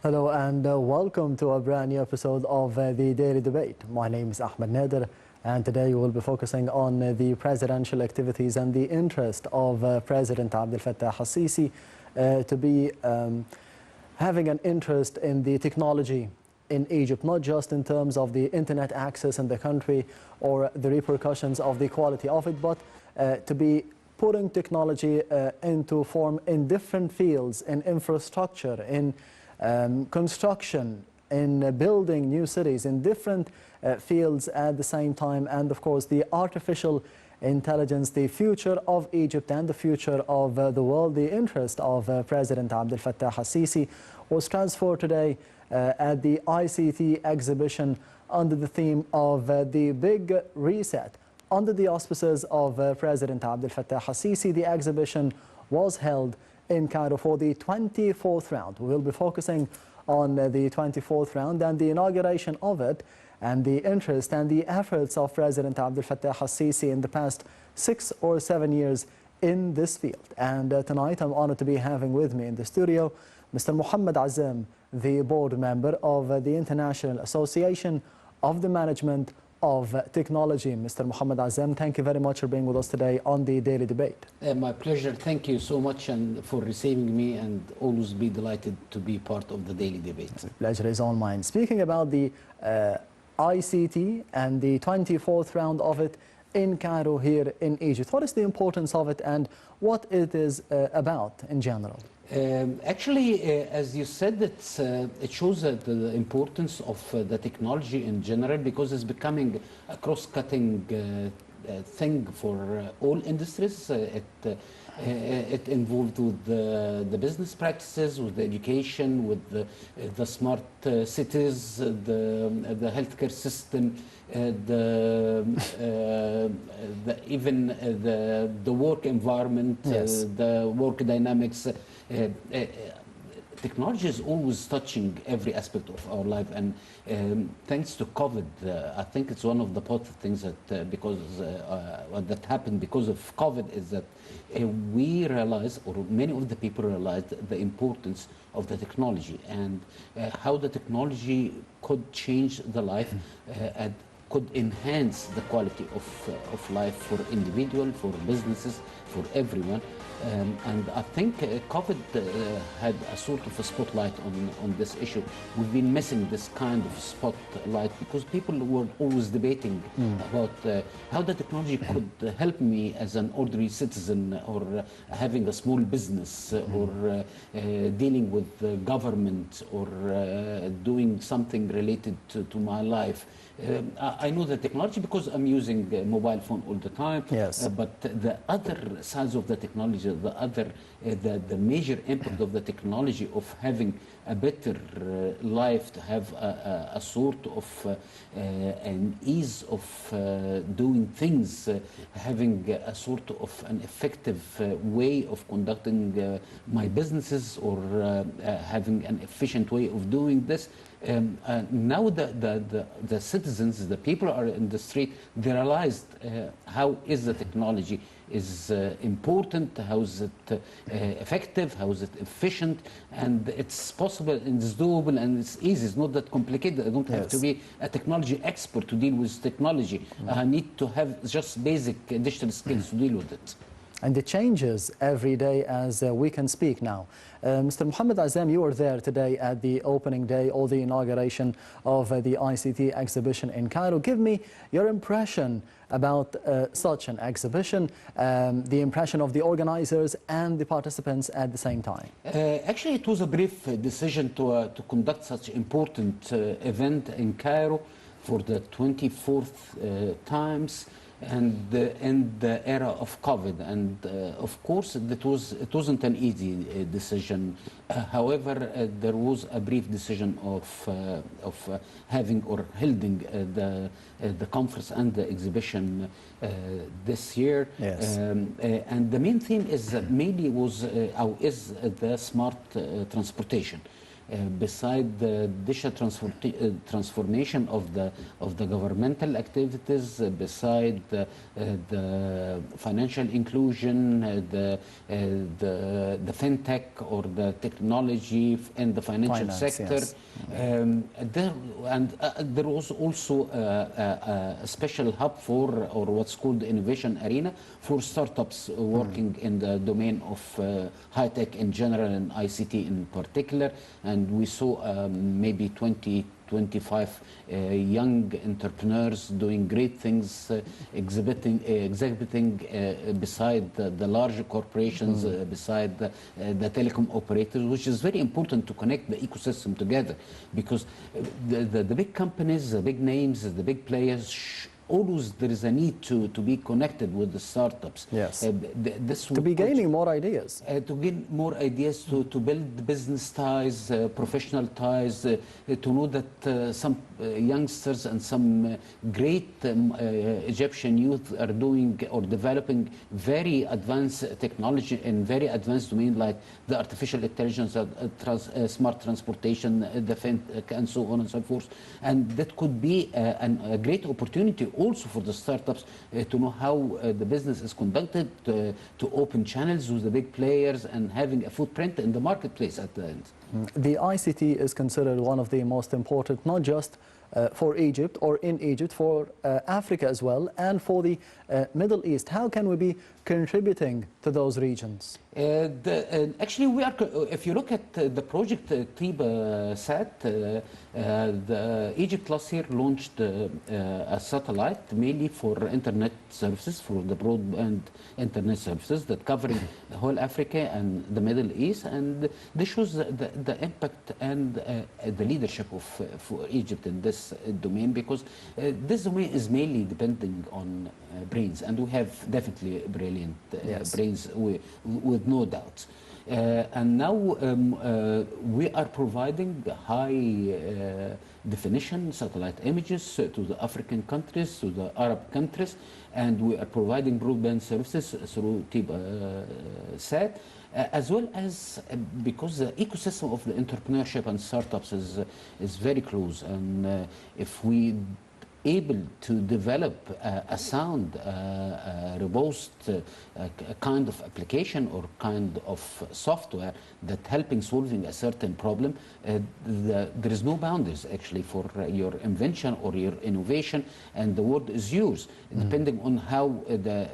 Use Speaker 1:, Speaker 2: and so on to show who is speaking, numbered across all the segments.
Speaker 1: Hello and welcome to a brand new episode of the Daily Debate. My name is Ahmed Nader, and today we will be focusing on the presidential activities and the interest of President Abdel Fattah al-Sisi to be having an interest in the technology in Egypt, not just in terms of the internet access in the country or the repercussions of the quality of it, but to be putting technology into form in different fields, in infrastructure, in construction, in building new cities, in different fields at the same time. And of course, the artificial intelligence, the future of Egypt and the future of the world, the interest of President Abdel Fattah al-Sisi was transferred today at the ICT exhibition under the theme of the Big Reset. Under the auspices of President Abdel Fattah al-Sisi, the exhibition was held in Cairo for the 24th round. We will be focusing on the 24th round and the inauguration of it, and the interest and the efforts of President Abdel Fattah al-Sisi in the past 6 or 7 years in this field. And tonight I'm honored to be having with me in the studio Mr. Mohammed Azam, the board member of the International Association of the Management of Technology. Mr. Mohammed Azam, thank you very much for being with us today on the Daily Debate.
Speaker 2: My pleasure. Thank you so much and for receiving me, and always be delighted to be part of the Daily Debate.
Speaker 1: The pleasure is all mine. Speaking about the ICT and the 24th round of it in Cairo here in Egypt, what is the importance of it and what it is about in general?
Speaker 2: Actually, as you said, it shows the importance of the technology in general, because it's becoming a cross-cutting thing for all industries. It involved with the business practices, with the education, with the smart cities, the healthcare system, even the work environment,
Speaker 1: yes.
Speaker 2: the work dynamics. Technology is always touching every aspect of our life, and thanks to COVID, I think it's one of the positive things that that happened because of COVID is that we realized, or many of the people realized, the importance of the technology and how the technology could change the life and could enhance the quality of life for individuals, for businesses, for everyone. And I think COVID had a sort of a spotlight on this issue. We've been missing this kind of spotlight because people were always debating about how the technology could help me as an ordinary citizen, or having a small business, or dealing with the government, or doing something related to my life. I know the technology because I'm using a mobile phone all the time.
Speaker 1: Yes.
Speaker 2: But the other sides of the technology, the major impact of the technology of having a better life, to have a sort of an ease of doing things, having a sort of an effective way of conducting my businesses, or having an efficient way of doing this. Now the citizens, the people are in the street, they realized how is the technology is important, how is it effective, how is it efficient, and it's possible and it's doable and it's easy. It's not that complicated. I don't have to be a technology expert to deal with technology. I need to have just basic digital skills to deal with it.
Speaker 1: And it changes every day as we can speak now. Mr. Mohammed Azam, you were there today at the opening day or the inauguration of the ICT exhibition in Cairo. Give me your impression about such an exhibition, the impression of the organizers and the participants at the same time.
Speaker 2: Actually, it was a brief decision to conduct such important event in Cairo for the 24th times. And in the era of COVID, and of course it wasn't an easy decision. However, there was a brief decision of having or holding the conference and the exhibition this year.
Speaker 1: Yes.
Speaker 2: And the main theme is maybe is the smart transportation. beside the digital transformation of the governmental activities, beside the financial inclusion, the fintech or the technology in the financial sector.
Speaker 1: Yes.
Speaker 2: There was also a special hub for, or what's called the innovation arena for startups working in the domain of high tech in general and ICT in particular. And we saw maybe 25 young entrepreneurs doing great things, exhibiting beside the larger corporations, beside the telecom operators, which is very important to connect the ecosystem together, because the big companies, the big names, the big players, always there is a need to be connected with the startups.
Speaker 1: Yes.
Speaker 2: To
Speaker 1: be gaining more ideas.
Speaker 2: To gain more ideas, to build business ties, professional ties, to know that some youngsters and some great Egyptian youth are doing or developing very advanced technology in very advanced domain like the artificial intelligence, smart transportation, the fintech, and so on and so forth. And that could be a great opportunity also for the startups to know how the business is conducted, to open channels with the big players and having a footprint in the marketplace at the end.
Speaker 1: The ICT is considered one of the most important, not just for Egypt or in Egypt, for Africa as well, and for the Middle East. How can we be contributing to those regions?
Speaker 2: Actually, we are. If you look at the project TIBA-SAT, Egypt last year launched a satellite mainly for internet services, for the broadband internet services that covering the whole Africa and the Middle East, and this shows the impact and the leadership of for Egypt in this domain, because this domain is mainly depending on brains, and we have definitely brilliant brains with no doubt. And now we are providing high definition satellite images to the African countries, to the Arab countries, and we are providing broadband services through TIBA-SAT, as well as because the ecosystem of the entrepreneurship and startups is very close, and if we able to develop a sound, robust kind of application or kind of software that helping solving a certain problem, there is no boundaries actually for your invention or your innovation, and the word is yours, depending on how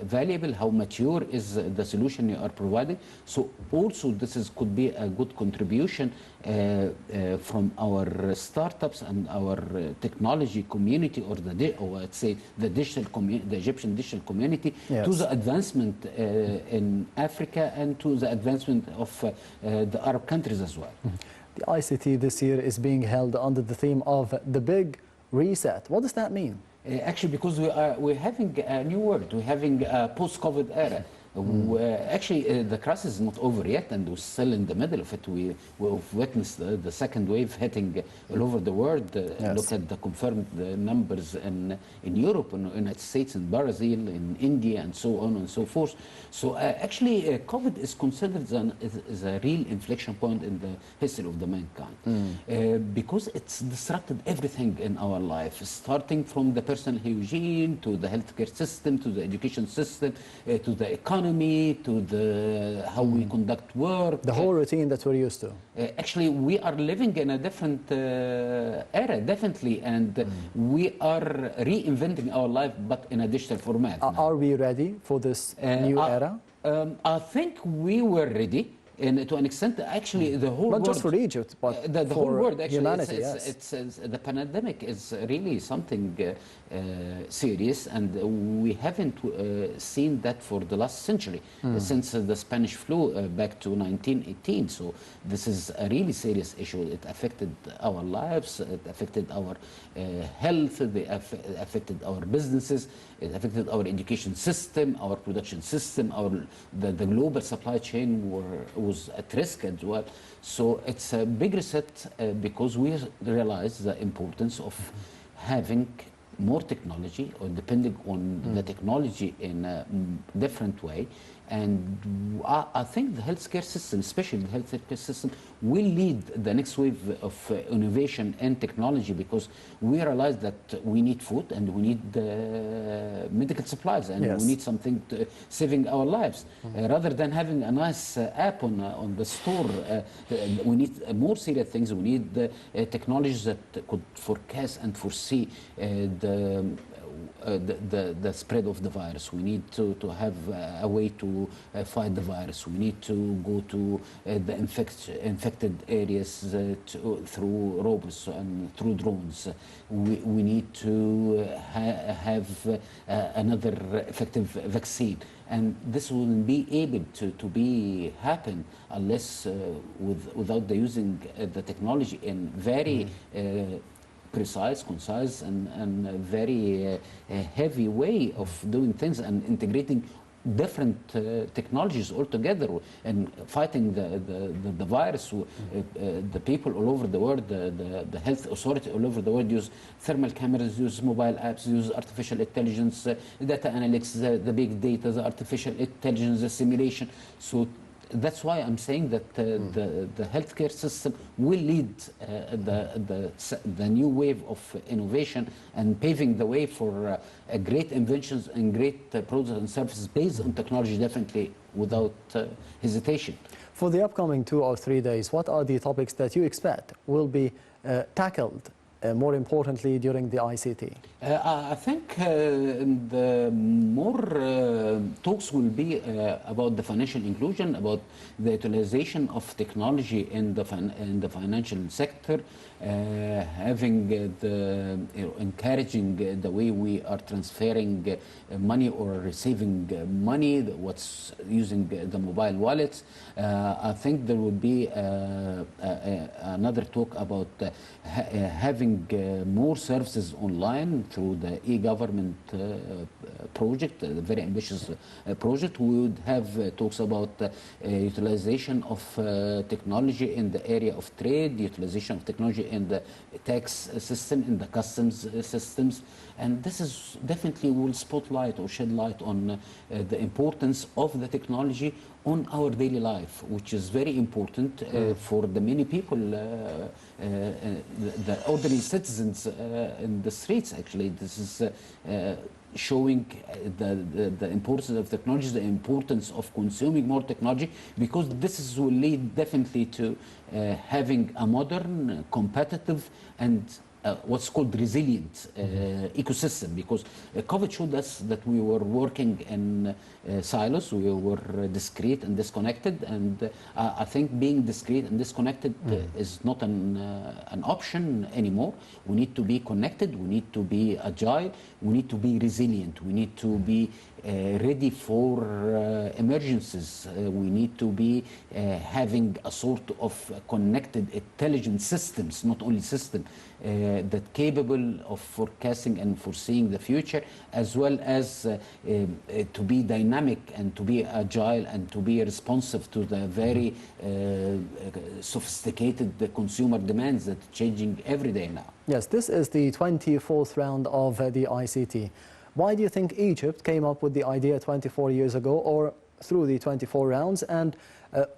Speaker 2: valuable, how mature is the solution you are providing. So also this could be a good contribution from our startups and our technology community, or let's say the Egyptian digital community, to the advancement in Africa and to the advancement of the Arab countries as well.
Speaker 1: The ICT this year is being held under the theme of the Big Reset. What does that mean?
Speaker 2: Actually, because we're having a new world, we're having a post-COVID era. Actually, the crisis is not over yet, and we're still in the middle of it. We've witnessed the second wave hitting all over the world. Look at the confirmed numbers in Europe, in the United States, in Brazil, in India, and so on and so forth. So actually, COVID is considered as a real inflection point in the history of the mankind, because it's disrupted everything in our life, starting from the personal hygiene to the healthcare system, to the education system, to the economy, to the how we conduct work.
Speaker 1: The whole routine that we're used to.
Speaker 2: Actually, we are living in a different era, definitely, and we are reinventing our life, but in a digital format.
Speaker 1: Are we ready for this new era?
Speaker 2: I think we were ready. And to an extent, actually, the whole
Speaker 1: not
Speaker 2: world,
Speaker 1: just for Egypt, but
Speaker 2: the whole world, actually,
Speaker 1: humanity.
Speaker 2: It's the pandemic is really something serious, and we haven't seen that for the last century, since the Spanish flu back to 1918. So this is a really serious issue. It affected our lives, it affected our health, it affected our businesses, it affected our education system, our production system, the global supply chain was at risk as well. So it's a big reset because we realize the importance of having more technology, or depending on the technology in a different way, And I think the healthcare system, especially the healthcare system, will lead the next wave of innovation and technology, because we realize that we need food and we need medical supplies, and
Speaker 1: Yes.
Speaker 2: we need something to saving our lives. Rather than having a nice app on the store, we need more serious things. We need technologies that could forecast and foresee the spread of the virus. We need to have a way to fight the virus. We need to go to the infected areas through robots and through drones. We need to have another effective vaccine. And this wouldn't be able to be happen unless without the using the technology in very precise, concise, and very heavy way of doing things, and integrating different technologies altogether and fighting the virus. The people all over the world, the health authority all over the world use thermal cameras, use mobile apps, use artificial intelligence, data analytics, the big data, the artificial intelligence, the simulation. So that's why I'm saying that the healthcare system will lead the new wave of innovation and paving the way for great inventions and great products and services based on technology, definitely without hesitation.
Speaker 1: For the upcoming 2 or 3 days, what are the topics that you expect will be tackled, more importantly, during the ICT?
Speaker 2: I think the more talks will be about the financial inclusion, about the utilization of technology in the financial sector, having encouraging the way we are transferring money or receiving money, what's using the mobile wallets. I think there will be another talk about having more services online through the e-government project, a very ambitious project. We would have talks about utilization of technology in the area of trade, utilization of technology in the tax system, in the customs systems. And this is definitely will spotlight or shed light on the importance of the technology on our daily life, which is very important for the many people, the ordinary citizens in the streets. Actually, this is showing the importance of technology, the importance of consuming more technology, because this will lead definitely to having a modern, competitive, and what's called resilient ecosystem, because COVID showed us that we were working in silos, we were discrete and disconnected, and I think being discrete and disconnected is not an option anymore. We need to be connected, we need to be agile, we need to be resilient, we need to be ready for emergencies. We need to be having a sort of connected intelligent systems, not only system, that capable of forecasting and foreseeing the future, as well as to be dynamic and to be agile and to be responsive to the very sophisticated consumer demands that are changing every day now.
Speaker 1: Yes, this is the 24th round of the ICT. Why do you think Egypt came up with the idea 24 years ago, or through the 24 rounds, and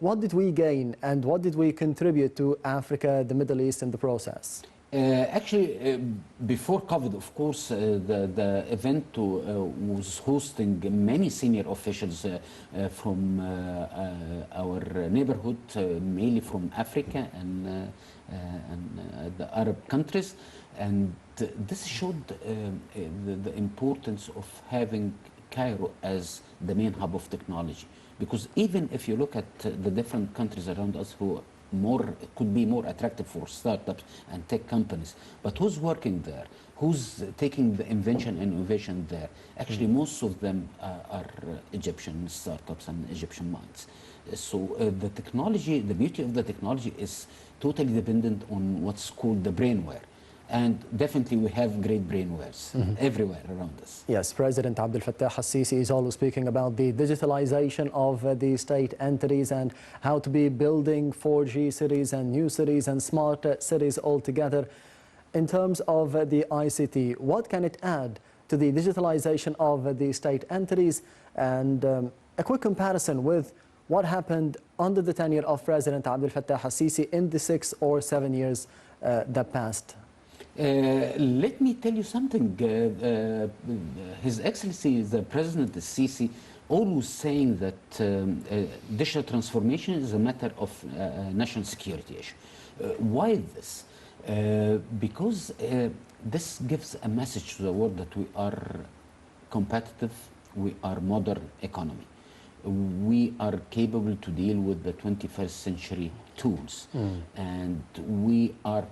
Speaker 1: what did we gain and what did we contribute to Africa, the Middle East in the process?
Speaker 2: Actually, before COVID, of course, the event was hosting many senior officials from our neighborhood, mainly from Africa and the Arab countries. And this showed the importance of having Cairo as the main hub of technology. Because even if you look at the different countries around us who could be more attractive for startups and tech companies, but who's working there? Who's taking the invention and innovation there? Actually, most of them are Egyptian startups and Egyptian minds. So the technology, the beauty of the technology is totally dependent on what's called the brainware. And definitely we have great brainwares everywhere around us.
Speaker 1: Yes, President Abdel Fattah al-Sisi is always speaking about the digitalization of the state entities and how to be building 4G cities and new cities and smart cities altogether. In terms of the ICT, what can it add to the digitalization of the state entities, and a quick comparison with what happened under the tenure of President Abdel Fattah al-Sisi in the 6 or 7 years that passed?
Speaker 2: Let me tell you something. His Excellency, the President al-Sisi, always saying that digital transformation is a matter of national security issue. Why this? Because this gives a message to the world that we are competitive, we are modern economy. We are capable to deal with the 21st century tools, and we are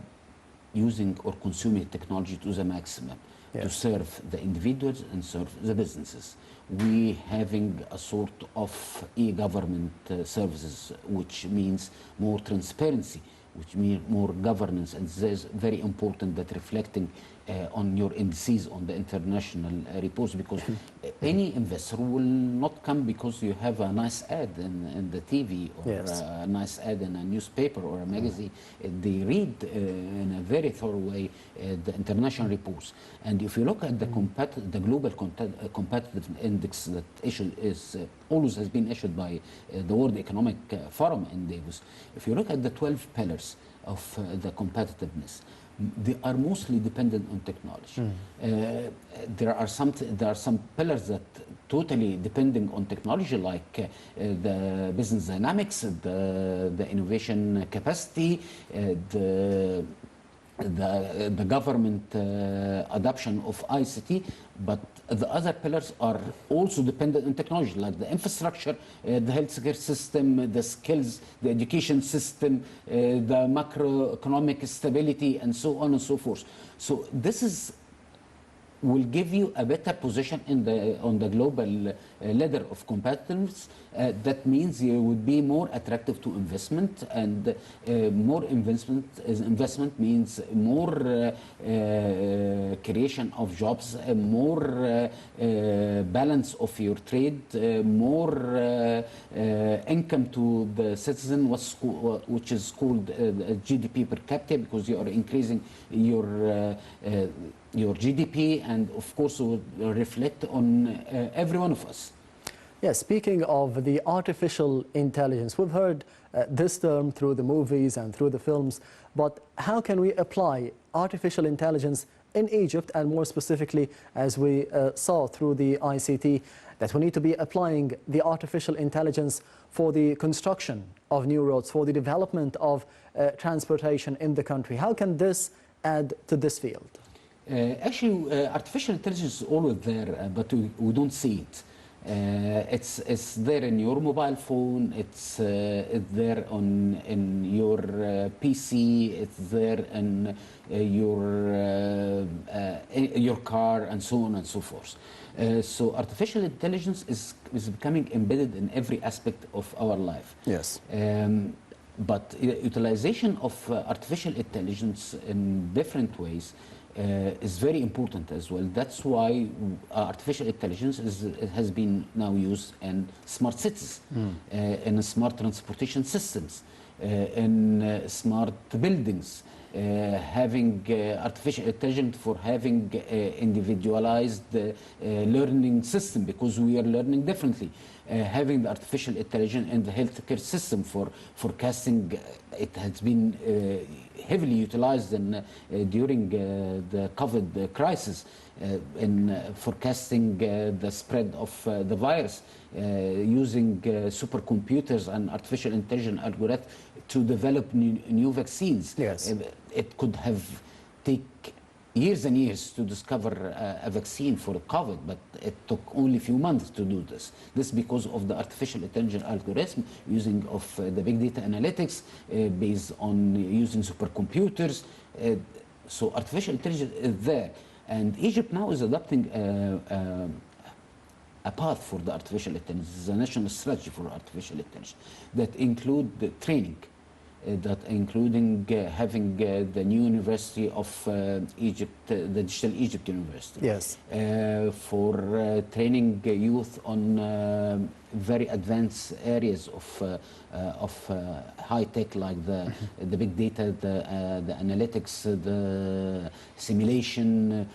Speaker 2: using or consuming technology to the maximum to serve the individuals and serve the businesses. We having a sort of e-government services, which means more transparency, which means more governance, and this is very important that reflecting on your indices on the international reports, because any investor will not come because you have a nice ad in the TV or a nice ad in a newspaper or a magazine. They read in a very thorough way the international reports. And if you look at the global competitive index that always has been issued by the World Economic Forum in Davos, if you look at the 12 pillars of the competitiveness, they are mostly dependent on technology. There are some pillars that totally depending on technology, like the business dynamics, the innovation capacity, the government adoption of ICT, but the other pillars are also dependent on technology, like the infrastructure, the healthcare system, the skills, the education system, the macroeconomic stability, and so on and so forth. So this will give you a better position on the global ladder of competitiveness. That means you would be more attractive to investment, and more investment means more creation of jobs, more balance of your trade, more income to the citizen, which is called GDP per capita, because you are increasing your GDP, and of course will reflect on every one of us.
Speaker 1: Yes, speaking of the artificial intelligence, we've heard this term through the movies and through the films, but how can we apply artificial intelligence in Egypt, and more specifically, as we saw through the ICT, that we need to be applying the artificial intelligence for the construction of new roads, for the development of transportation in the country? How can this add to this field?
Speaker 2: Actually, artificial intelligence is always there, but we don't see it. It's there in your mobile phone. It's there in your PC. It's there in your car, and so on and so forth. So artificial intelligence is becoming embedded in every aspect of our life.
Speaker 1: Yes.
Speaker 2: But utilization of artificial intelligence in different ways is very important as well. That's why artificial intelligence has been now used in smart cities, in smart transportation systems, in smart buildings, having artificial intelligence for having individualized learning system, because we are learning differently. Having the artificial intelligence in the healthcare system for forecasting, it has been heavily utilized during the COVID crisis in forecasting the spread of the virus, using supercomputers and artificial intelligence algorithms to develop new vaccines.
Speaker 1: Yes.
Speaker 2: It could have taken years and years to discover a vaccine for COVID, but it took only a few months to do this. This because of the artificial intelligence algorithm using of the big data analytics based on using supercomputers. So artificial intelligence is there, and Egypt now is adopting a path for the artificial intelligence, a national strategy for artificial intelligence that include the training, that including having the new University of Egypt, the Digital Egypt University.
Speaker 1: Yes.
Speaker 2: For training youth on very advanced areas of high tech, like the big data, the analytics, the simulation,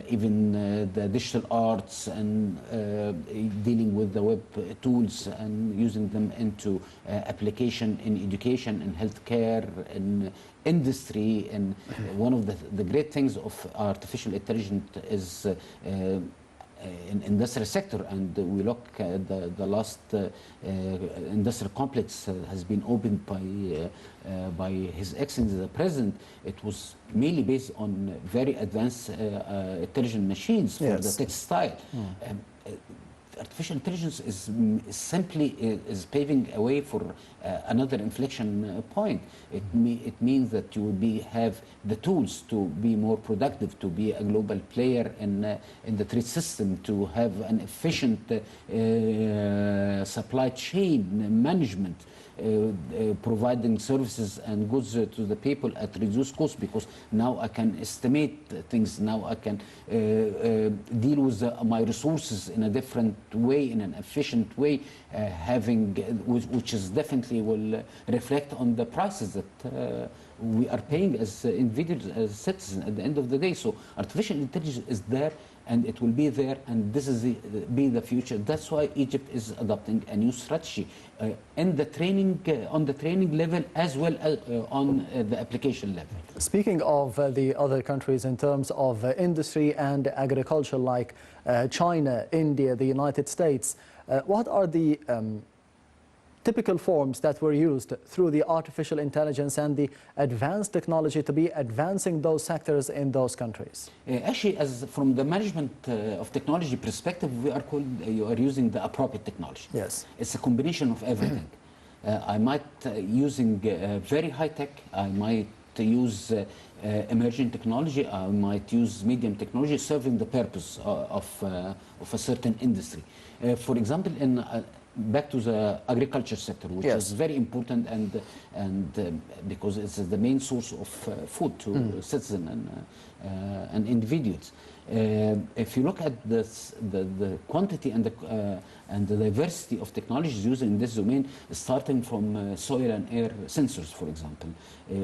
Speaker 2: even the digital arts, and dealing with the web tools and using them into application in education and healthcare and industry. And one of the great things of artificial intelligence is in industrial sector, and we look at the last industrial complex has been opened by His Excellency the President. It was mainly based on very advanced intelligent machines for the textile. Artificial intelligence is simply paving a way for another inflection point. It means that you will have the tools to be more productive, to be a global player in the trade system, to have an efficient supply chain management, providing services and goods to the people at reduced cost, because now I can estimate things, now I can deal with my resources in a different way, in an efficient way, which is definitely will reflect on the prices that we are paying as individuals, as citizens at the end of the day. So artificial intelligence is there, and it will be there, and this is be the future. That's why Egypt is adopting a new strategy in the training, on the training level, as well as on the application level.
Speaker 1: Speaking of the other countries in terms of industry and agriculture, like China, India, the United States, what are the typical forms that were used through the artificial intelligence and the advanced technology to be advancing those sectors in those countries?
Speaker 2: Actually, as from the management of technology perspective, you are using the appropriate technology.
Speaker 1: Yes.
Speaker 2: It's a combination of everything. I might using very high tech, I might use emerging technology, I might use medium technology serving the purpose of a certain industry. For example, back to the agriculture sector, which is very important, and because it's the main source of food to citizens and individuals. If you look at the quantity and the diversity of technologies used in this domain, starting from soil and air sensors, for example,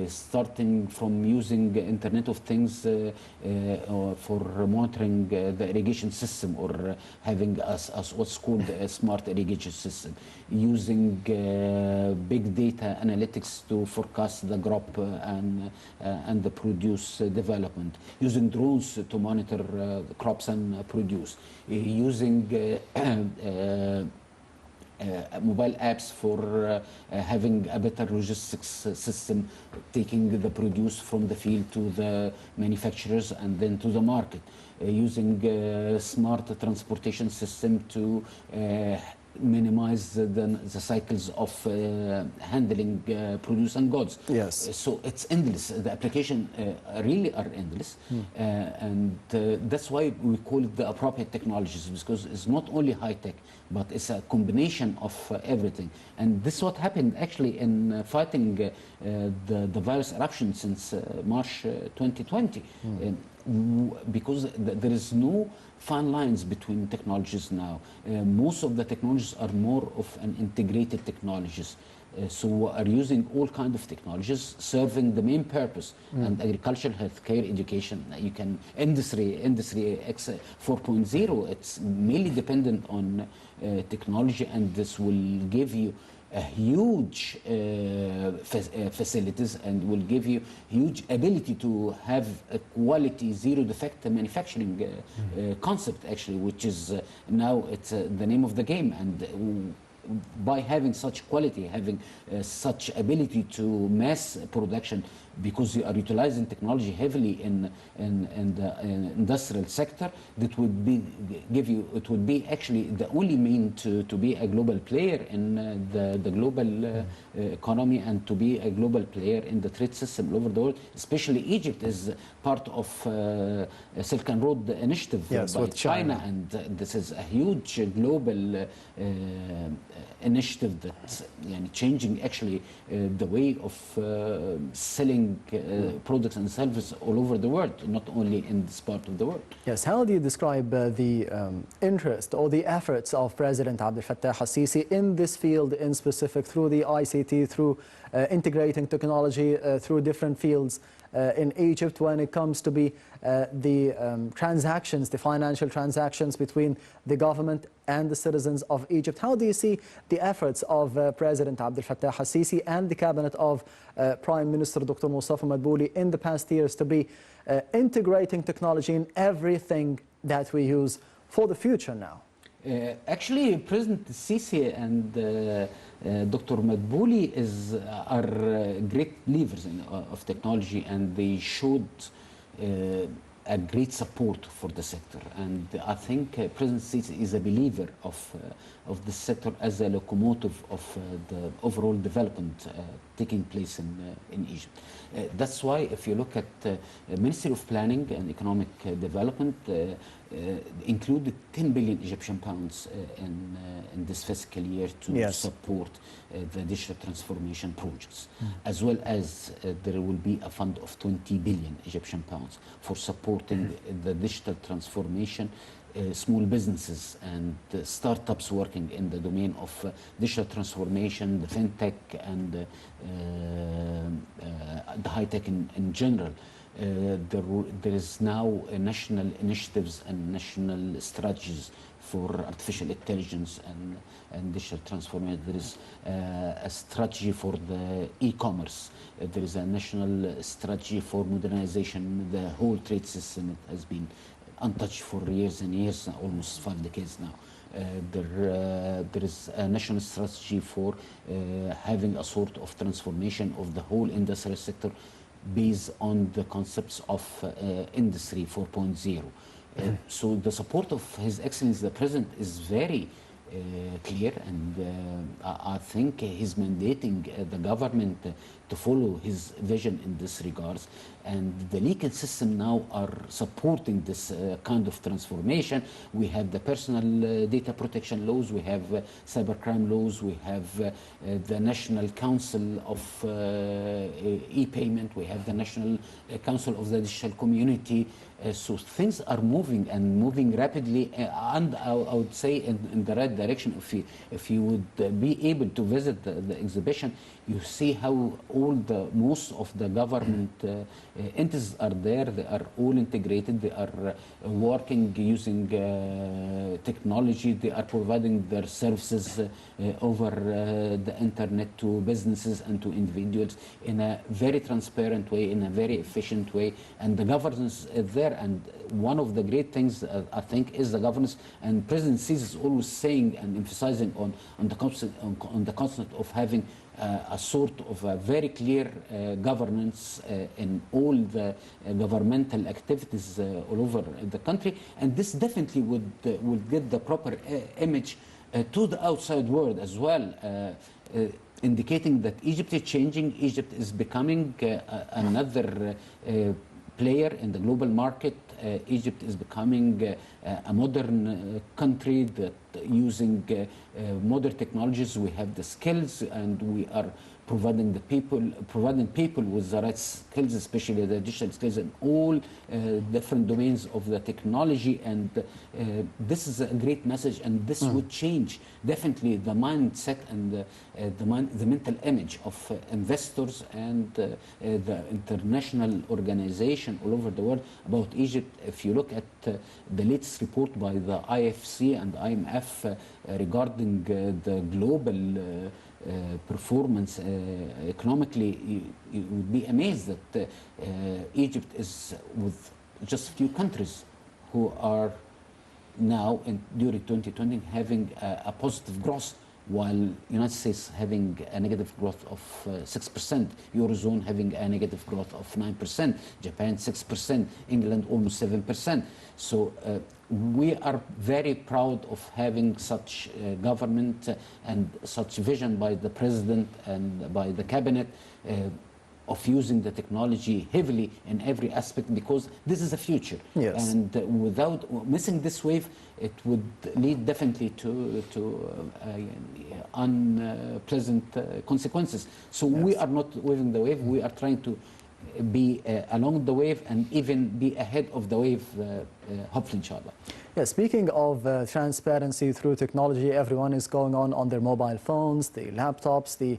Speaker 2: starting from using Internet of Things for monitoring the irrigation system, or having what's called a smart irrigation system, using big data analytics to forecast the crop and the produce development, using drones to monitor crops and produce, using mobile apps for having a better logistics system, taking the produce from the field to the manufacturers and then to the market, using smart transportation system to minimize the cycles of handling produce and goods.
Speaker 1: Yes.
Speaker 2: So it's endless. The application really are endless, and that's why we call it the appropriate technologies, because it's not only high tech, but it's a combination of everything. And this is what happened actually in fighting the virus eruption since March 2020, because there is no fine lines between technologies now. Most of the technologies are more of an integrated technologies. So we are using all kinds of technologies serving the main purpose, and agriculture, healthcare, education. You can industry X 4.0. It's mainly dependent on technology, and this will give you a huge facilities, and will give you huge ability to have a quality zero defect manufacturing concept, actually, which is now it's the name of the game. And by having such quality, having such ability to mass production, because you are utilizing technology heavily in the industrial sector, that would be it would be actually the only mean to be a global player in the global economy, and to be a global player in the trade system all over the world. Especially Egypt is part of Silk and Road Initiative by China, and this is a huge global initiative that's changing actually the way of selling products and services all over the world, not only in this part of the world.
Speaker 1: Yes, how do you describe the interest or the efforts of President Abdel Fattah al-Sisi in this field in specific, through the ICT, through integrating technology through different fields in Egypt when it comes to be the transactions, the financial transactions between the government and the citizens of Egypt? How do you see the efforts of President Abdel Fattah al-Sisi and the cabinet of Prime Minister Dr. Mustafa Madbouli in the past years to be integrating technology in everything that we use for the future now?
Speaker 2: Actually, President Sisi and Dr. Madbouli are great believers of technology, and they showed a great support for the sector. And I think President Sisi is a believer of the sector as a locomotive of the overall development taking place in Egypt. That's why if you look at Ministry of Planning and Economic Development, included 10 billion Egyptian pounds in this fiscal year to support the digital transformation projects, as well as there will be a fund of 20 billion Egyptian pounds for supporting the digital transformation, small businesses and startups working in the domain of digital transformation, the fintech and the high tech in general. There is now national initiatives and national strategies for artificial intelligence and digital transformation. There is a strategy for the e-commerce. There is a national strategy for modernization. The whole trade system has been untouched for years and years, almost 5 decades now. There is a national strategy for having a sort of transformation of the whole industrial sector based on the concepts of Industry 4.0. So the support of His Excellency the President is very clear, and I think he's mandating the government to follow his vision in this regards, and the legal system now are supporting this kind of transformation. We have the personal data protection laws, we have cybercrime laws, we have the National Council of e-payment, we have the National Council of the Digital Community. So things are moving and moving rapidly, and I would say in the right direction. If you would be able to visit the exhibition, you see how most of the government entities are there. They are all integrated. They are working using technology. They are providing their services over the internet to businesses and to individuals in a very transparent way, in a very efficient way, and the governance is there. And one of the great things I think is the governance, and President Sisi is always saying and emphasizing on the concept of having a sort of a very clear governance in all the governmental activities all over the country, and this definitely would give the proper image to the outside world as well, indicating that Egypt is changing. Egypt is becoming another player in the global market. Egypt is becoming a modern country that using modern technologies. We have the skills, and we are providing people with the right skills, especially the digital skills in all different domains of the technology. And this is a great message, and this would change definitely the mindset and the mental image of investors and the international organization all over the world about Egypt. If you look at the latest report by the IFC and IMF regarding the global performance economically, you would be amazed that Egypt is with just a few countries who are now during 2020 having a positive growth, while United States having a negative growth of 6%, Eurozone having a negative growth of 9%, Japan 6%, England almost 7%. So we are very proud of having such government and such vision by the President and by the Cabinet. of using the technology heavily in every aspect, because this is the future.
Speaker 1: Yes.
Speaker 2: And without missing this wave, it would lead definitely to unpleasant consequences. So we are not waving the wave. We are trying to be along the wave and even be ahead of the wave, hopefully, inshallah.
Speaker 1: Yeah, speaking of transparency through technology, everyone is going on their mobile phones, the laptops, the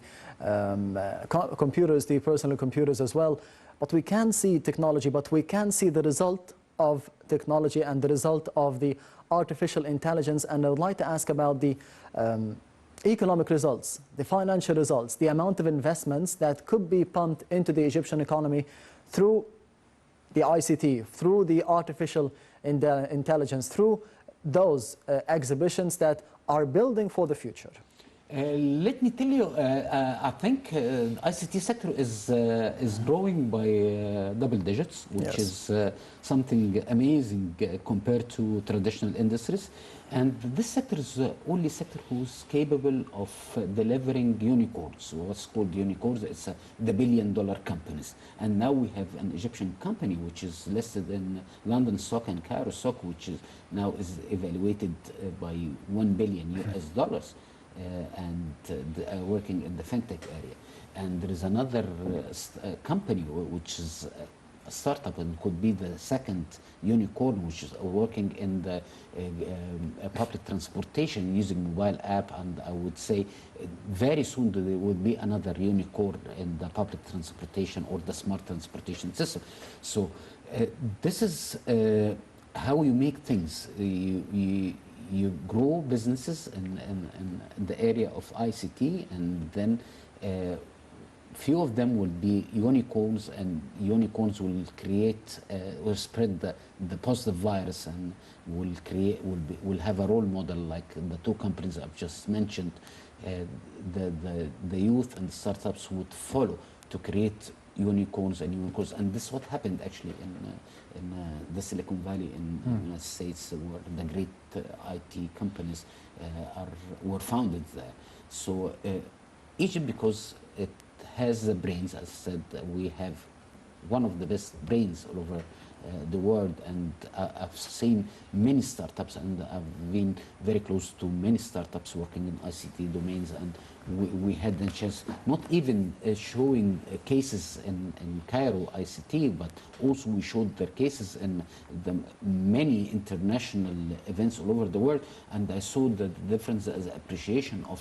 Speaker 1: computers, the personal computers as well. But we can see technology, but we can see the result of technology and the result of the artificial intelligence. And I would like to ask about the economic results, the financial results, the amount of investments that could be pumped into the Egyptian economy through the ICT, through the artificial intelligence, through those exhibitions that are building for the future.
Speaker 2: Let me tell you, I think ICT sector is growing by double digits, which
Speaker 1: Yes.
Speaker 2: is something amazing compared to traditional industries. And this sector is the only sector who's capable of delivering unicorns. What's called unicorns, it's the billion-dollar companies. And now we have an Egyptian company which is listed in London Stock and Cairo Stock, which is now is evaluated by $1 billion US dollars. Working in the fintech area. And there is another company which is a startup and could be the second unicorn, which is working in the public transportation using mobile app. And I would say very soon there would be another unicorn in the public transportation or the smart transportation system. So this is how you make things. You grow businesses in the area of ICT, and then few of them will be unicorns, and unicorns will create, will spread the positive virus, and will have a role model like the two companies I've just mentioned. The youth and the startups would follow to create unicorns, and this is what happened actually in the Silicon Valley in the United States, where the great IT companies were founded there. So Egypt, because it has the brains, as I said, we have one of the best brains all over the world, and I've seen many startups, and I've been very close to many startups working in ICT domains, and we had the chance not even showing cases in Cairo ICT, but also we showed their cases in the many international events all over the world, and I saw the difference as appreciation of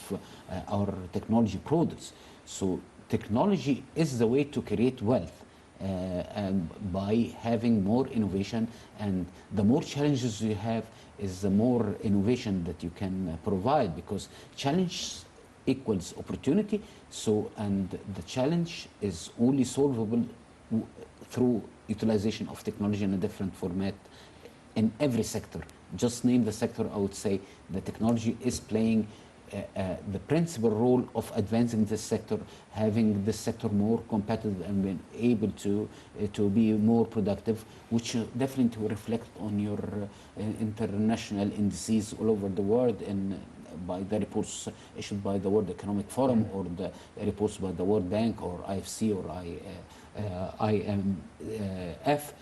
Speaker 2: our technology products. So technology is the way to create wealth. And by having more innovation, and the more challenges you have is the more innovation that you can provide, because challenge equals opportunity. So, and the challenge is only solvable through utilization of technology in a different format in every sector. Just name the sector, I would say the technology is playing the principal role of advancing this sector, having this sector more competitive and being able to be more productive, which definitely will reflect on your international indices all over the world, and by the reports issued by the World Economic Forum, or the reports by the World Bank or IFC or IMF.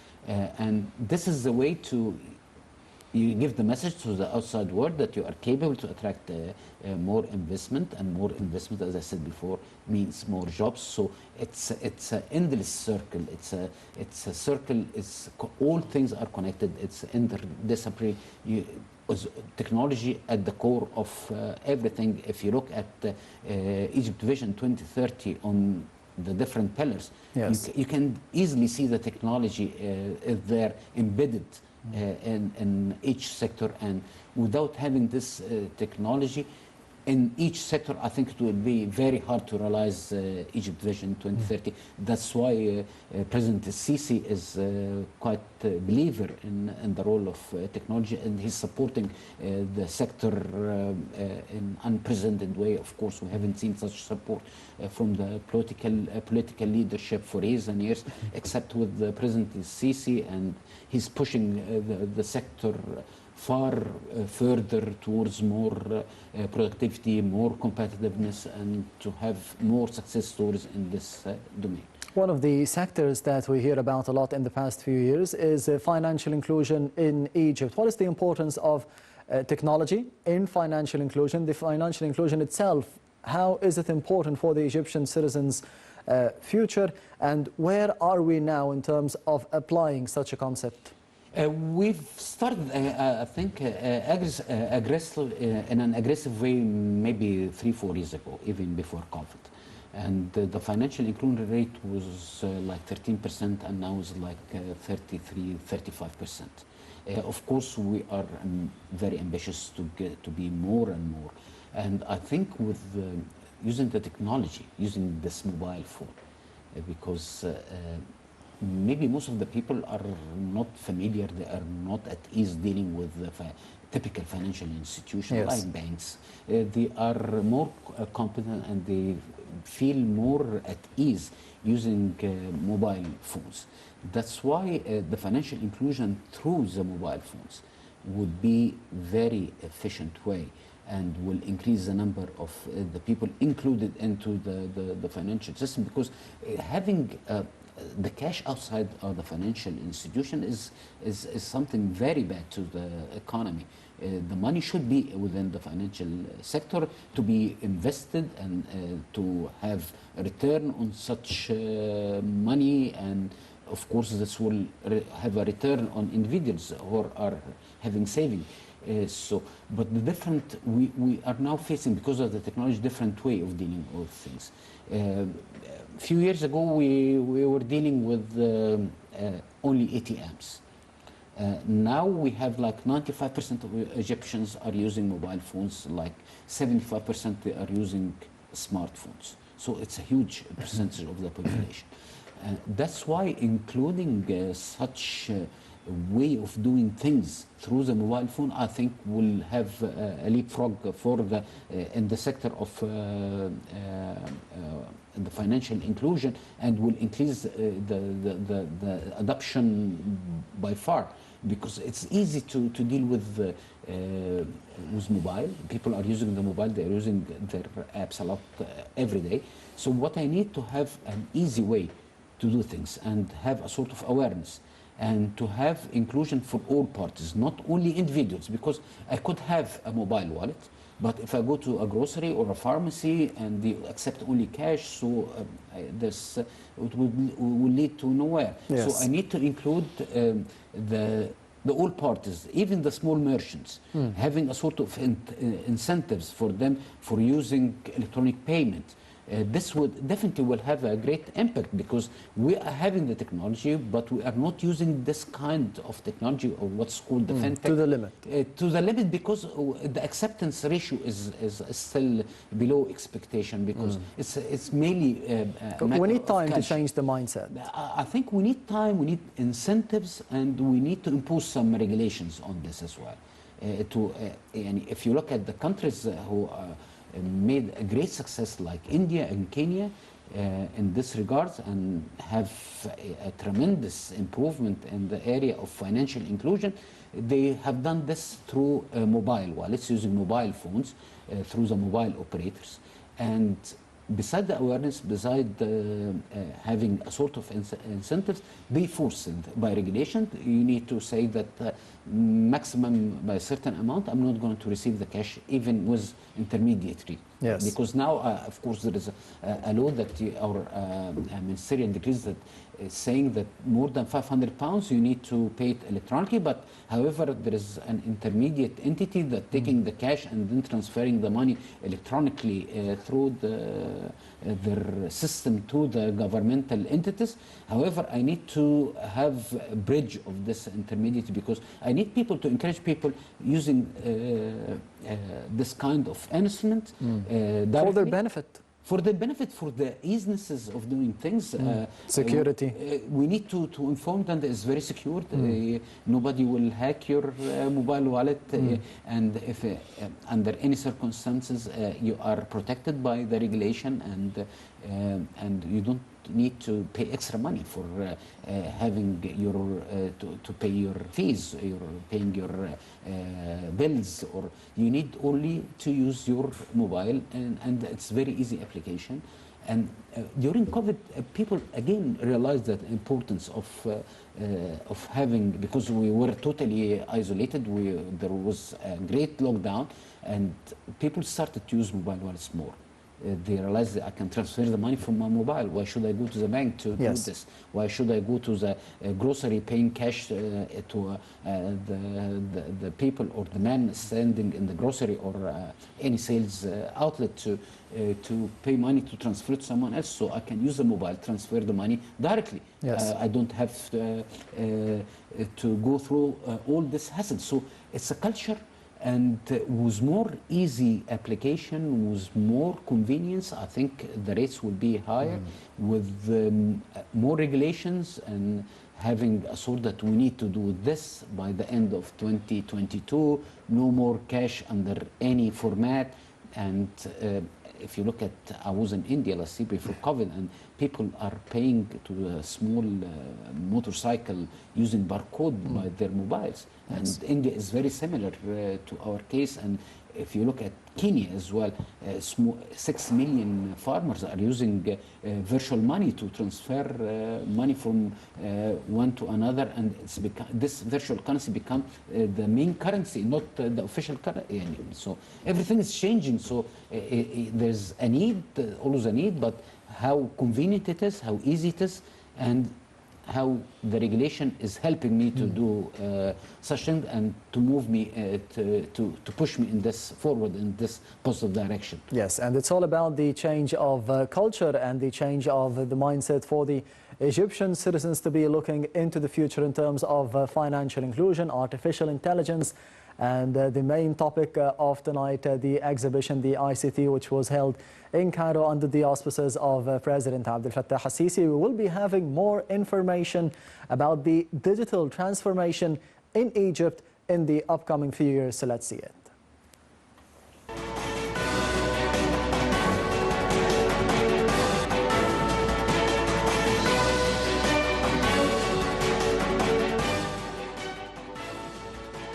Speaker 2: And this is the way to you give the message to the outside world that you are capable to attract more investment, and more investment, as I said before, means more jobs. So it's an endless circle. It's a circle. All things are connected. It's interdisciplinary. Technology at the core of everything. If you look at Egypt Vision 2030 on the different pillars,
Speaker 1: yes,
Speaker 2: you can easily see the technology is there embedded in each sector, and without having this technology in each sector, I think it will be very hard to realize Egypt Vision 2030. That's why President Sisi is quite a believer in the role of technology, and he's supporting the sector in unprecedented way. Of course, we haven't seen such support from the political leadership for years and years, except with the President Sisi, and he's pushing the sector far further towards more productivity, more competitiveness, and to have more success stories in this domain.
Speaker 1: One of the sectors that we hear about a lot in the past few years is financial inclusion in Egypt. What is the importance of technology in financial inclusion? The financial inclusion itself, how is it important for the Egyptian citizens' future? And where are we now in terms of applying such a concept?
Speaker 2: We've started, I think, aggressive, in an aggressive way maybe 3-4 years ago, even before COVID. And the financial inclusion rate was like 13%, and now is like 33-35%. Of course, we are very ambitious to be more and more. And I think with using the technology, using this mobile phone, because maybe most of the people are not familiar, they are not at ease dealing with the typical financial institution like banks. They are more competent and they feel more at ease using mobile phones. That's why the financial inclusion through the mobile phones would be very efficient way and will increase the number of the people included into the financial system, because having the cash outside of the financial institution is something very bad to the economy. The money should be within the financial sector to be invested and to have a return on such money, and of course this will have a return on individuals who are having saving. But the different, we are now facing, because of the technology, different way of dealing with things. A few years ago, we were dealing with only ATMs. Now we have like 95% of Egyptians are using mobile phones, like 75% they are using smartphones. So it's a huge percentage of the population. That's why including such way of doing things through the mobile phone, I think will have a leapfrog for the in the sector of the financial inclusion, and will increase the adoption by far, because it's easy to deal with mobile. People are using the mobile, they're using their apps a lot every day. So what I need to have an easy way to do things and have a sort of awareness, and to have inclusion for all parties, not only individuals, because I could have a mobile wallet, but if I go to a grocery or a pharmacy and they accept only cash, so this it will lead to nowhere.
Speaker 1: Yes.
Speaker 2: So I need to include the all parties, even the small merchants, having a sort of incentives for them for using electronic payment. This would definitely will have a great impact, because we are having the technology, but we are not using this kind of technology, or what's called the fintech,
Speaker 1: to the limit.
Speaker 2: To the limit, because the acceptance ratio is still below expectation, because it's mainly
Speaker 1: we need time to change the mindset.
Speaker 2: I think we need time, we need incentives, and we need to impose some regulations on this as well. And if you look at the countries who made a great success, like India and Kenya, in this regard, and have a tremendous improvement in the area of financial inclusion, they have done this through mobile wallets, using mobile phones, through the mobile operators. And beside the awareness, beside having a sort of incentives, they force it by regulation. You need to say that maximum by a certain amount, I'm not going to receive the cash, even with intermediary.
Speaker 1: Yes.
Speaker 2: Because now, of course, there is a law that our ministerial decrees that is saying that more than £500 you need to pay it electronically, but however there is an intermediate entity that taking the cash and then transferring the money electronically through their system to the governmental entities. However, I need to have a bridge of this intermediate, because I need people to encourage people using this kind of instrument
Speaker 1: for their benefit.
Speaker 2: For the benefit, for the easenesses of doing things.
Speaker 1: Security.
Speaker 2: We need to inform them that it's very secure. Nobody will hack your mobile wallet, and if under any circumstances you are protected by the regulation, and you don't need to pay extra money for having your to pay your fees, paying your bills, or you need only to use your mobile, and it's very easy application. And during COVID, people again realized that importance of having, because we were totally isolated, there was a great lockdown, and people started to use mobile wallets more. They realized that I can transfer the money from my mobile. Why should I go to the bank to do this? Why should I go to the grocery paying cash to the people or the man standing in the grocery or any sales outlet to pay money to transfer to someone else? So I can use the mobile, transfer the money directly. I don't have to go through all this hassle. So it's a culture. And with more easy application, with more convenience, I think the rates will be higher. With more regulations and having a sort that we need to do this by the end of 2022, no more cash under any format. And if you look at, I was in India last year before COVID, and people are paying to a small motorcycle using barcode by their mobiles. And India is very similar to our case. And if you look at Kenya as well, 6 million farmers are using virtual money to transfer money from one to another, and this virtual currency become the main currency, not the official currency. So everything is changing. So there's a need, always a need, but how convenient it is, how easy it is, and how the regulation is helping me to do such things and to move me, to push me in this forward, in this positive direction.
Speaker 1: Yes, and it's all about the change of culture and the change of the mindset for the Egyptian citizens to be looking into the future in terms of financial inclusion, artificial intelligence, and the main topic of tonight, the exhibition, the ICT, which was held in Cairo under the auspices of President Abdel Fattah al-Sisi. We will be having more information about the digital transformation in Egypt in the upcoming few years, so let's see it.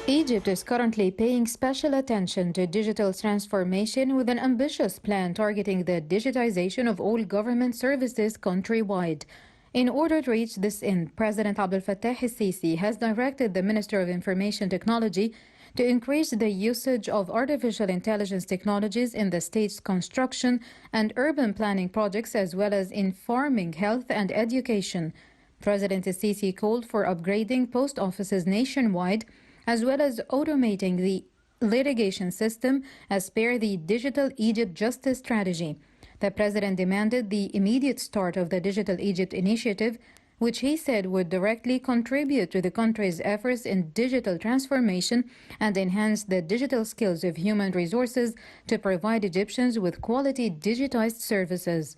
Speaker 3: Egypt is currently paying special attention to digital transformation with an ambitious plan targeting the digitization of all government services countrywide. In order to reach this end, President Abdel Fattah al-Sisi has directed the Minister of Information Technology to increase the usage of artificial intelligence technologies in the state's construction and urban planning projects, as well as in farming, health, and education. President al-Sisi called for upgrading post offices nationwide, as well as automating the litigation system as per the Digital Egypt Justice Strategy. The president demanded the immediate start of the Digital Egypt initiative, which he said would directly contribute to the country's efforts in digital transformation and enhance the digital skills of human resources to provide Egyptians with quality digitized services.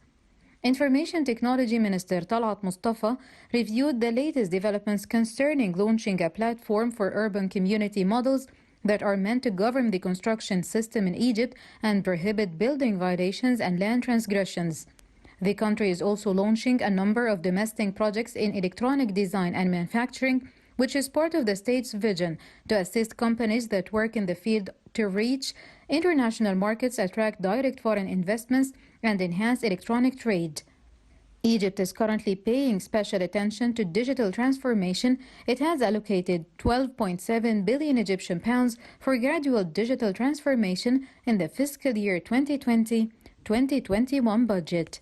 Speaker 3: Information Technology Minister Talat Mustafa reviewed the latest developments concerning launching a platform for urban community models that are meant to govern the construction system in Egypt and prohibit building violations and land transgressions. The country is also launching a number of domestic projects in electronic design and manufacturing, which is part of the state's vision to assist companies that work in the field to reach international markets, attract direct foreign investments, and enhance electronic trade. Egypt is currently paying special attention to digital transformation. It has allocated 12.7 billion Egyptian pounds for gradual digital transformation in the fiscal year 2020-2021 budget.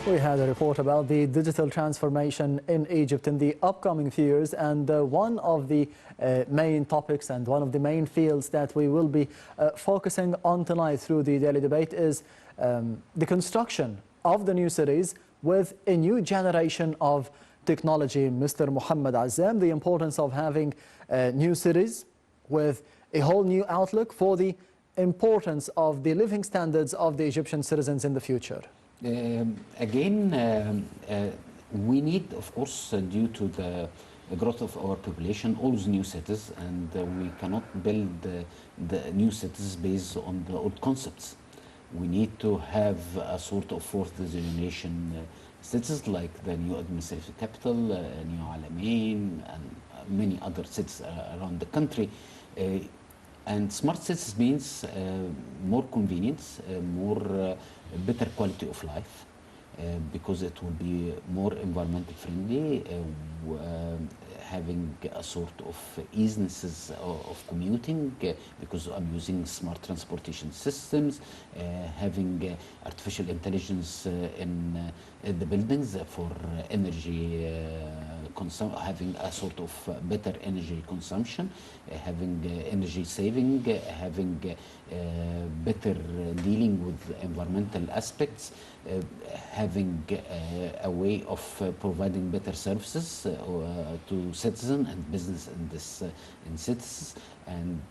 Speaker 1: We had a report about the digital transformation in Egypt in the upcoming few years, and one of the main topics and one of the main fields that we will be focusing on tonight through the daily debate is the construction of the new cities with a new generation of technology. Mr. Muhammad Azzam, the importance of having new cities with a whole new outlook for the importance of the living standards of the Egyptian citizens in the future.
Speaker 2: We need, of course, due to the growth of our population, all those new cities, and we cannot build the new cities based on the old concepts. We need to have a sort of fourth generation cities like the new administrative capital, New Alamein, and many other cities around the country. And smart cities means more convenience, more better quality of life, because it will be more environmental friendly, having a sort of easiness of commuting, because I'm using smart transportation systems, having artificial intelligence in the buildings for energy having a sort of better energy consumption, having energy saving, having better dealing with environmental aspects, having a way of providing better services to citizens and business in cities, and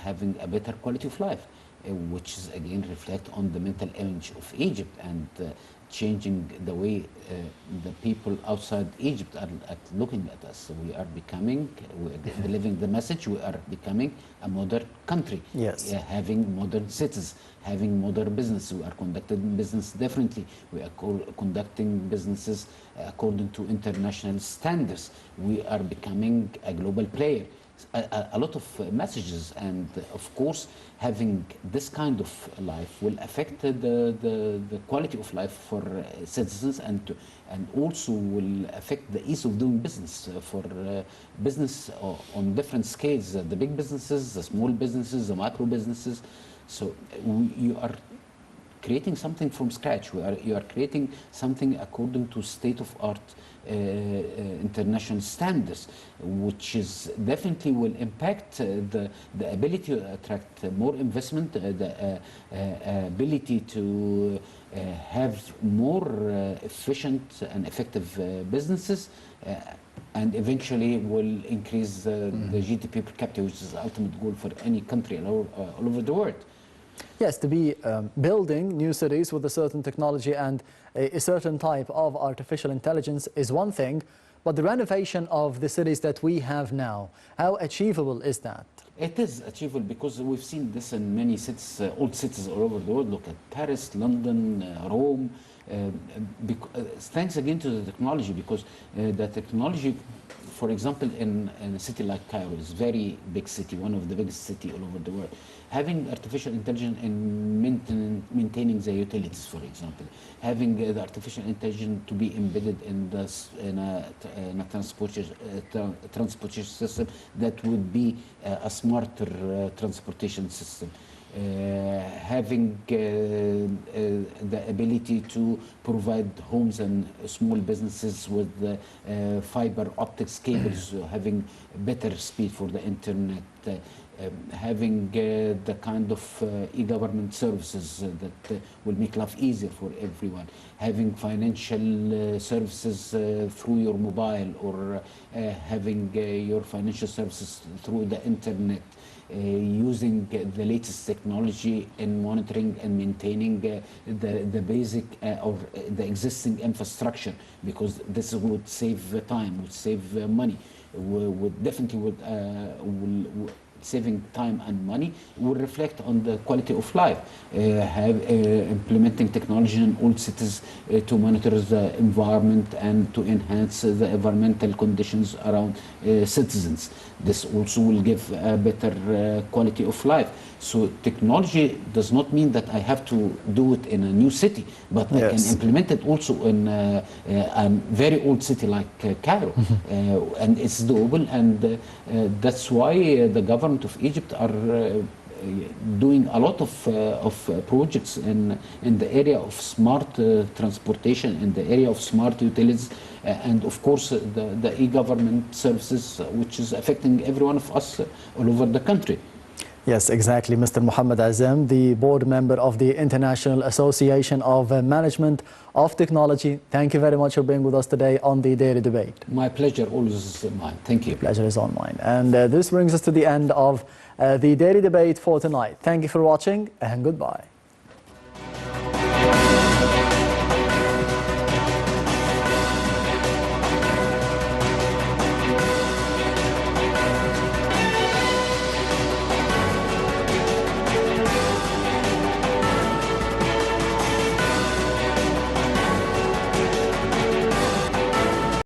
Speaker 2: having a better quality of life, which is again reflect on the mental image of Egypt, and changing the way the people outside Egypt are looking at us. So we are becoming, delivering the message, we are becoming a modern country.
Speaker 1: Yes.
Speaker 2: Having modern cities, having modern business. We are conducting business differently. We are conducting businesses according to international standards. We are becoming a global player. A lot of messages, and of course having this kind of life will affect the quality of life for citizens, and also will affect the ease of doing business for business on different scales, the big businesses, the small businesses, the micro businesses. So you are creating something from scratch. You are creating something according to state-of-art international standards, which is definitely will impact the ability to attract more investment, the ability to have more efficient and effective businesses, and eventually will increase the GDP per capita, which is the ultimate goal for any country all over the world.
Speaker 1: Yes, to be building new cities with a certain technology and a certain type of artificial intelligence is one thing, but the renovation of the cities that we have now, how achievable is that?
Speaker 2: It is achievable because we've seen this in many cities, old cities all over the world. Look at Paris, London, Rome. Thanks again to the technology, because the technology, for example, in a city like Cairo, is a very big city, one of the biggest cities all over the world. Having artificial intelligence in maintaining the utilities, for example, having the artificial intelligence to be embedded in a transportation system that would be a smarter transportation system. Having the ability to provide homes and small businesses with fiber optics cables, having better speed for the internet, having the kind of e-government services that will make life easier for everyone, having financial services through your mobile, or having your financial services through the internet, using the latest technology in monitoring and maintaining the basic or the existing infrastructure, because this would save time, would save money, would definitely saving time and money will reflect on the quality of life. Implementing technology in all cities to monitor the environment and to enhance the environmental conditions around citizens. This also will give a better quality of life. So technology does not mean that I have to do it in a new city, but I can implement it also in a very old city like Cairo. And it's doable, and that's why the government of Egypt are doing a lot of projects in the area of smart transportation, in the area of smart utilities, and of course the e-government services, which is affecting every one of us all over the country.
Speaker 1: Yes, exactly. Mr. Mohammed Azem, the board member of the International Association of Management of Technology. Thank you very much for being with us today on the Daily Debate.
Speaker 2: My pleasure, always mine. Thank you.
Speaker 1: The pleasure is all mine. And this brings us to the end of the Daily Debate for tonight. Thank you for watching, and goodbye.